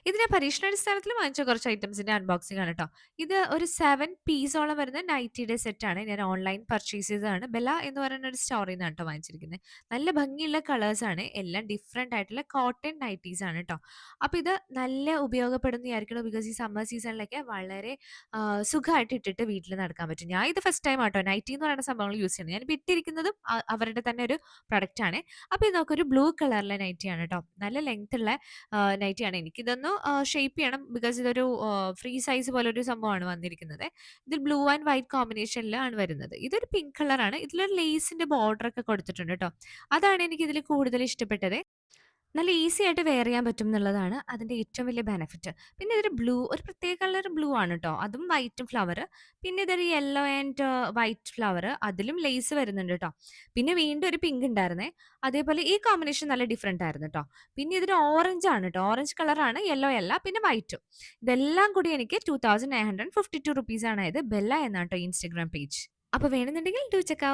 ഇത് ഞാൻ പരീക്ഷണാടിസ്ഥാനത്തിൽ വാങ്ങിച്ച കുറച്ച് ഐറ്റംസിന്റെ അൺബോക്സിംഗ് ആണ് ട്ടോ. ഇത് ഒരു 7 പീസോളം വരുന്ന നൈറ്റിയുടെ സെറ്റാണ്. ഞാൻ ഓൺലൈൻ പർച്ചേസ് ചെയ്തതാണ്. ബെല്ല എന്ന് പറയുന്ന ഒരു സ്റ്റോറിൽ നിന്നാണ് ട്ടോ വാങ്ങിച്ചിരിക്കുന്നത്. നല്ല ഭംഗിയുള്ള കളേഴ്സാണ്. എല്ലാം ഡിഫറന്റ് ആയിട്ടുള്ള കോട്ടൺ നൈറ്റീസ് ആണ് ട്ടോ. അപ്പൊ ഇത് നല്ല ഉപയോഗപ്പെടുന്നതായിരിക്കണം. ബിക്കോസ് ഈ സമ്മർ സീസണിലൊക്കെ വളരെ സുഖമായിട്ട് ഇട്ടിട്ട് വീട്ടിൽ നടക്കാൻ പറ്റും. ഞാൻ ഇത് ഫസ്റ്റ് ടൈം ആട്ടോ നൈറ്റി എന്ന് പറയുന്ന സംഭവങ്ങൾ യൂസ് ചെയ്യുന്നത്. ഞാനിപ്പോൾ ഇട്ടിരിക്കുന്നതും അവരുടെ തന്നെ ഒരു പ്രൊഡക്റ്റ് ആണ്. അപ്പൊ ഇത് നോക്കൊരു ബ്ലൂ കളറിലെ നൈറ്റിയാണ് ട്ടോ. നല്ല ലെങ്ത് ഉള്ള നൈറ്റിയാണ്. എനിക്കിതൊന്ന് ഷേപ്പ് ചെയ്യണം. ബിക്കോസ് ഇതൊരു ഫ്രീ സൈസ് പോലൊരു സംഭവമാണ് വന്നിരിക്കുന്നത്. ഇതിൽ ബ്ലൂ ആൻഡ് വൈറ്റ് കോമ്പിനേഷനിലാണ് വരുന്നത്. ഇതൊരു പിങ്ക് കളറാണ്. ഇതിലൊരു ലേസിന്റെ ബോർഡർ ഒക്കെ കൊടുത്തിട്ടുണ്ട് ട്ടോ. അതാണ് എനിക്കിതിൽ കൂടുതൽ ഇഷ്ടപ്പെട്ടത്. നല്ല ഈസി ആയിട്ട് വെയർ ചെയ്യാൻ പറ്റും എന്നുള്ളതാണ് അതിന്റെ ഏറ്റവും വലിയ ബെനിഫിറ്റ്. പിന്നെ ഇതൊരു ഒരു പ്രത്യേക കളർ ബ്ലൂ ആണ് ട്ടോ. അതും വൈറ്റും ഫ്ലവർ. പിന്നെ ഇതൊരു യെല്ലോ ആൻഡ് വൈറ്റ് ഫ്ലവർ. അതിലും ലേസ് വരുന്നുണ്ട് ട്ടോ. പിന്നെ വീണ്ടും ഒരു പിങ്ക് ഉണ്ടായിരുന്നേ. അതേപോലെ ഈ കോമ്പിനേഷൻ നല്ല ഡിഫറന്റ് ആയിരുന്നു ട്ടോ. പിന്നെ ഇതൊരു ഓറഞ്ച് ആണ് ട്ടോ. ഓറഞ്ച് കളറാണ്, യെല്ലോ അല്ല. പിന്നെ വൈറ്റും. ഇതെല്ലാം കൂടി എനിക്ക് 2952 റുപ്പീസ് ആണ് ആയത്. ബെല്ല എന്നാട്ടോ ഇൻസ്റ്റാഗ്രാം പേജ്. അപ്പൊ വേണമെന്നുണ്ടെങ്കിൽ ഡു ചെക്ക് ഔട്ട്.